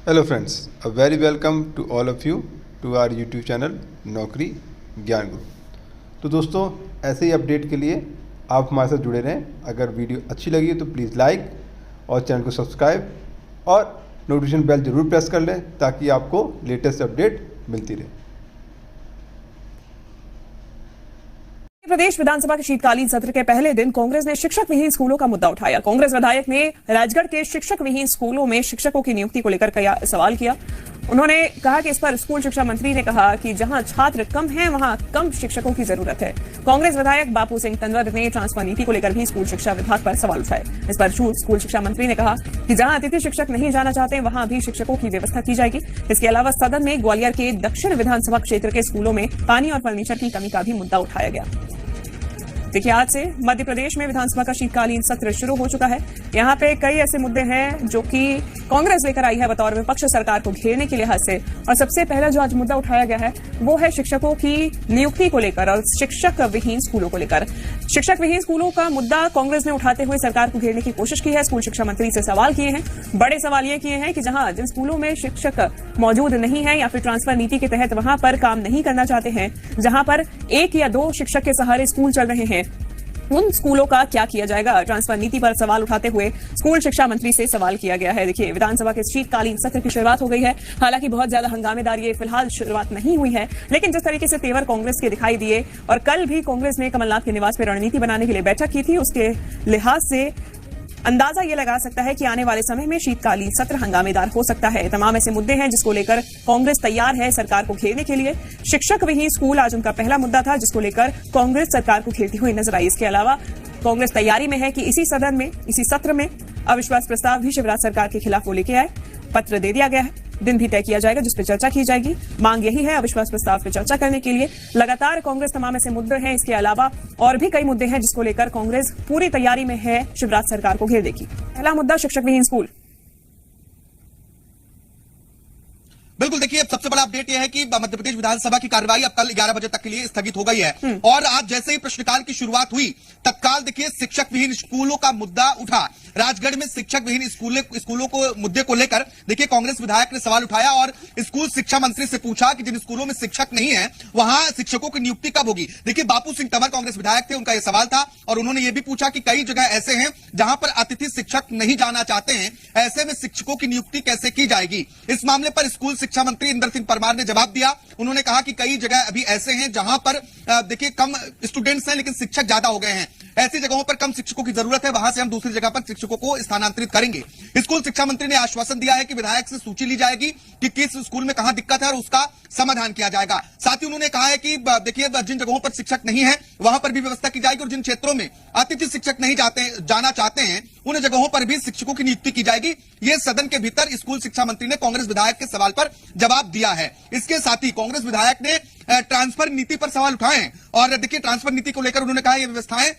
Hello friends, a very welcome to all of you to our YouTube channel Naukri Gyan गुरु। तो दोस्तों, ऐसे ही update के लिए आप हमारे साथ जुड़े रहें। अगर वीडियो अच्छी लगी तो प्लीज़ लाइक और चैनल को सब्सक्राइब और नोटिफिकेशन बेल ज़रूर प्रेस कर लें ताकि आपको लेटेस्ट अपडेट मिलती रहे। प्रदेश विधानसभा के शीतकालीन सत्र के पहले दिन कांग्रेस ने शिक्षक विहीन स्कूलों का मुद्दा उठाया। कांग्रेस विधायक ने राजगढ़ के शिक्षक विहीन स्कूलों में शिक्षकों की नियुक्ति को लेकर कई सवाल किया। उन्होंने कहा कि इस पर स्कूल शिक्षा मंत्री ने कहा कि जहां छात्र कम हैं वहां कम शिक्षकों की जरूरत है। कांग्रेस विधायक बापू सिंह तंवर ने ट्रांसफर नीति को लेकर भी स्कूल शिक्षा विभाग पर सवाल उठाए। इस पर स्कूल शिक्षा मंत्री ने कहा कि जहां अतिथि शिक्षक नहीं जाना चाहते वहां भी शिक्षकों की व्यवस्था की जाएगी। इसके अलावा सदन में ग्वालियर के दक्षिण विधानसभा क्षेत्र के स्कूलों में पानी और फर्नीचर की कमी का भी मुद्दा उठाया गया। देखिए, आज से मध्य प्रदेश में विधानसभा का शीतकालीन सत्र शुरू हो चुका है। यहाँ पे कई ऐसे मुद्दे हैं जो कि कांग्रेस लेकर आई है बतौर विपक्ष सरकार को घेरने के लिहाज से। और सबसे पहला जो आज मुद्दा उठाया गया है वो है शिक्षकों की नियुक्ति को लेकर और शिक्षक विहीन स्कूलों को लेकर। शिक्षक विहीन स्कूलों का मुद्दा कांग्रेस ने उठाते हुए सरकार को घेरने की कोशिश की है। स्कूल शिक्षा मंत्री से सवाल किए हैं। बड़े सवाल ये किए हैं कि जिन स्कूलों में शिक्षक मौजूद नहीं है या फिर ट्रांसफर नीति के तहत वहां पर काम नहीं करना चाहते हैं, जहां पर 1 या 2 शिक्षक के सहारे स्कूल चल रहे हैं, उन स्कूलों का क्या किया जाएगा। ट्रांसफर नीति पर सवाल उठाते हुए स्कूल शिक्षा मंत्री से सवाल किया गया है। देखिए, विधानसभा के शीतकालीन सत्र की शुरुआत हो गई है। हालांकि बहुत ज्यादा हंगामेदार ये फिलहाल शुरुआत नहीं हुई है, लेकिन जिस तरीके से तेवर कांग्रेस के दिखाई दिए और कल भी कांग्रेस ने कमलनाथ के निवास पर रणनीति बनाने के लिए बैठक की थी, उसके लिहाज से अंदाजा ये लगा सकता है कि आने वाले समय में शीतकालीन सत्र हंगामेदार हो सकता है। तमाम ऐसे मुद्दे हैं जिसको लेकर कांग्रेस तैयार है सरकार को घेरने के लिए। शिक्षक विहीन स्कूल आज उनका पहला मुद्दा था जिसको लेकर कांग्रेस सरकार को घेरती हुई नजर आई। इसके अलावा कांग्रेस तैयारी में है कि इसी सत्र में अविश्वास प्रस्ताव भी शिवराज सरकार के खिलाफ वो लेके आए। पत्र दे दिया गया है, दिन भी तय किया जाएगा जिस पर चर्चा की जाएगी। मांग यही है अविश्वास प्रस्ताव पर चर्चा करने के लिए। लगातार कांग्रेस तमाम ऐसे मुद्दे हैं। इसके अलावा और भी कई मुद्दे हैं जिसको लेकर कांग्रेस पूरी तैयारी में है शिवराज सरकार को घेर देगी। पहला मुद्दा शिक्षक विहीन स्कूल। बिल्कुल, देखिए, अब सबसे बड़ा अपडेट यह है कि मध्य प्रदेश विधानसभा की कार्यवाही अब कल 11 बजे तक के लिए स्थगित हो गई है। और आज जैसे ही प्रश्नकाल की शुरुआत हुई तत्काल देखिए शिक्षक विहीन स्कूलों का मुद्दा उठा। राजगढ़ में शिक्षक विहीन स्कूलों को मुद्दे को लेकर देखिए कांग्रेस विधायक ने सवाल उठाया और स्कूल शिक्षा मंत्री से पूछा कि जिन स्कूलों में शिक्षक नहीं है वहां शिक्षकों की नियुक्ति कब होगी। देखिए, बापू सिंह तंवर कांग्रेस विधायक थे, उनका यह सवाल था और उन्होंने यह भी पूछा कि कई जगह ऐसे हैं जहां पर अतिथि शिक्षक नहीं जाना चाहते हैं, ऐसे में शिक्षकों की नियुक्ति कैसे की जाएगी। इस मामले पर स्कूल शिक्षा मंत्री इंदर सिंह परमार ने जवाब दिया। उन्होंने कहा कि कई जगह अभी ऐसे हैं जहां पर देखिए कम स्टूडेंट्स हैं लेकिन शिक्षक ज्यादा हो गए हैं। ऐसी जगहों पर कम शिक्षकों की जरूरत है, वहां से हम दूसरी जगह पर शिक्षकों को स्थानांतरित करेंगे। स्कूल शिक्षा मंत्री ने आश्वासन दिया है कि विधायक से सूची ली जाएगी कि किस स्कूल में कहां दिक्कत है और उसका समाधान किया जाएगा। साथ ही उन्होंने कहा है कि देखिए जिन जगहों पर शिक्षक नहीं है वहां पर भी व्यवस्था की जाएगी और जिन क्षेत्रों में अतिथि शिक्षक नहीं जाना चाहते हैं उन जगहों पर भी शिक्षकों की नियुक्ति की जाएगी। यह सदन के भीतर स्कूल शिक्षा मंत्री ने कांग्रेस विधायक के सवाल पर जवाब दिया है। इसके साथ ही कांग्रेस विधायक ने ट्रांसफर नीति पर सवाल उठाए हैं और देखिए ट्रांसफर नीति को लेकर उन्होंने कहा यह व्यवस्थाएं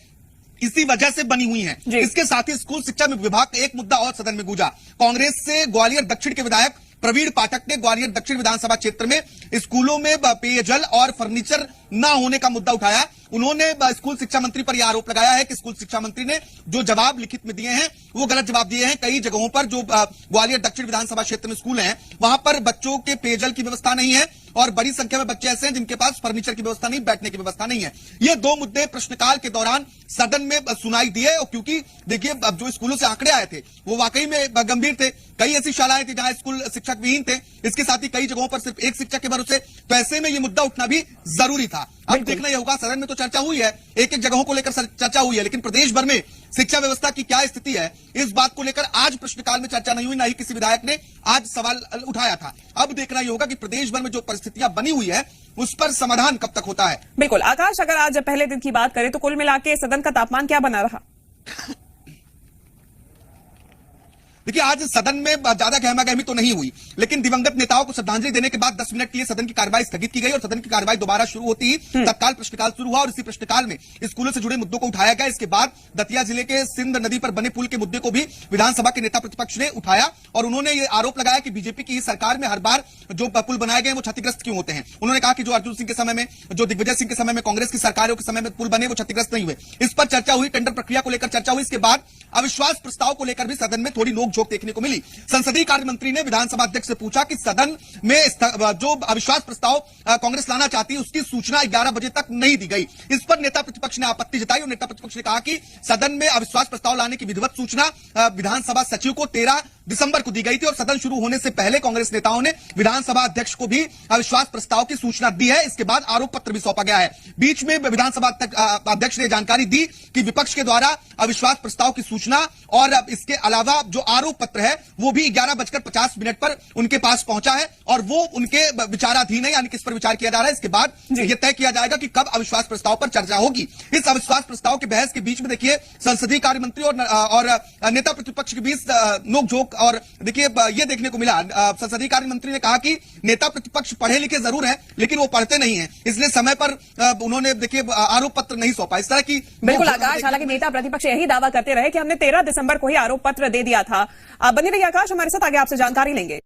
इसी वजह से बनी हुई हैं। इसके साथ ही स्कूल शिक्षा विभाग का एक मुद्दा और सदन में गूंजा। कांग्रेस से ग्वालियर दक्षिण के विधायक प्रवीण पाठक ने ग्वालियर दक्षिण विधानसभा क्षेत्र में स्कूलों में पेयजल और फर्नीचर न होने का मुद्दा उठाया। उन्होंने स्कूल शिक्षा मंत्री पर यह आरोप लगाया है कि स्कूल शिक्षा मंत्री ने जो जवाब लिखित में दिए हैं वो गलत जवाब दिए हैं। कई जगहों पर जो ग्वालियर दक्षिण विधानसभा क्षेत्र में स्कूल हैं वहां पर बच्चों के पेयजल की व्यवस्था नहीं है और बड़ी संख्या में बच्चे ऐसे हैं जिनके पास फर्नीचर की व्यवस्था नहीं, बैठने की व्यवस्था नहीं है। ये 2 मुद्दे प्रश्नकाल के दौरान सदन में सुनाई दिए और क्योंकि देखिए अब जो स्कूलों से आंकड़े आए थे वो वाकई में गंभीर थे। कई ऐसी शालाएं थी जहां स्कूल शिक्षक विहीन थे, इसके साथ ही कई जगहों पर सिर्फ एक शिक्षक के भरोसे। तो ऐसे में ये मुद्दा उठना भी जरूरी था। अब देखना यह होगा, सदन में तो चर्चा हुई है, एक जगहों को लेकर चर्चा हुई है, लेकिन प्रदेश भर में शिक्षा व्यवस्था की क्या स्थिति है इस बात को लेकर आज प्रश्नकाल में चर्चा नहीं हुई, ना ही किसी विधायक ने आज सवाल उठाया था। अब देखना यह होगा कि प्रदेश भर में जो परिस्थितियां बनी हुई है उस पर समाधान कब तक होता है। बिल्कुल आकाश, अगर आज पहले दिन की बात करें तो कुल मिला के सदन का तापमान क्या बना रहा? देखिए, आज सदन में ज्यादा गहमा गहमी तो नहीं हुई, लेकिन दिवंगत नेताओं को श्रद्धांजलि देने के बाद 10 मिनट के लिए सदन की कार्रवाई स्थगित की गई और सदन की कार्रवाई दोबारा शुरू होती ही तत्काल प्रश्नकाल शुरू हुआ और इसी प्रश्नकाल में स्कूलों से जुड़े मुद्दों को उठाया गया। इसके बाद दतिया जिले के सिंध नदी पर बने पुल के मुद्दे को भी विधानसभा के नेता प्रतिपक्ष ने उठाया और उन्होंने ये आरोप लगाया कि बीजेपी की सरकार में हर बार जो पुल बनाए गए वो क्षतिग्रस्त क्यों होते हैं। उन्होंने कहा कि जो अर्जुन सिंह के समय में, जो दिग्विजय सिंह के समय में, कांग्रेस की सरकारों के समय में पुल बने वो क्षतिग्रस्त नहीं हुए। इस पर चर्चा हुई, टेंडर प्रक्रिया को लेकर चर्चा हुई। इसके बाद अविश्वास प्रस्ताव को लेकर भी सदन में थोड़ी नोकझोंक देखने को मिली। संसदीय कार्य मंत्री ने विधानसभा अध्यक्ष से पूछा कि सदन में जो अविश्वास प्रस्ताव कांग्रेस लाना चाहती है उसकी सूचना 11 बजे तक नहीं दी गई। इस पर नेता प्रतिपक्ष ने आपत्ति जताई और नेता प्रतिपक्ष ने कहा कि सदन में अविश्वास प्रस्ताव लाने की विधिवत सूचना विधानसभा सचिव को 13 दिसंबर को दी गई थी और सदन शुरू होने से पहले कांग्रेस नेताओं ने विधानसभा अध्यक्ष को भी अविश्वास प्रस्ताव की सूचना दी है। इसके बाद आरोप पत्र भी सौंपा गया है। बीच में विधानसभा अध्यक्ष ने जानकारी दी कि विपक्ष के द्वारा अविश्वास प्रस्ताव की सूचना और इसके अलावा जो आरोप पत्र है वो भी 11:50 पर उनके पास पहुंचा है और वो उनके विचाराधीन है, यानी कि इस पर विचार किया जा रहा है। इसके बाद यह तय किया जाएगा कि कब अविश्वास प्रस्ताव पर चर्चा होगी। इस अविश्वास प्रस्ताव के बहस के बीच में देखिए संसदीय कार्य मंत्री और नेता प्रतिपक्ष के बीच नोकझोंक और देखिए ये देखने को मिला। संसदीय कार्य मंत्री ने कहा कि नेता प्रतिपक्ष पढ़े लिखे जरूर हैं लेकिन वो पढ़ते नहीं हैं, इसलिए समय पर उन्होंने देखिए आरोप पत्र नहीं सौंपा। इस तरह की बिल्कुल आकाश, हालांकि नेता प्रतिपक्ष यही दावा करते रहे कि हमने 13 दिसंबर को ही आरोप पत्र दे दिया था। बने रहिए आकाश, हमारे साथ आगे आपसे जानकारी लेंगे।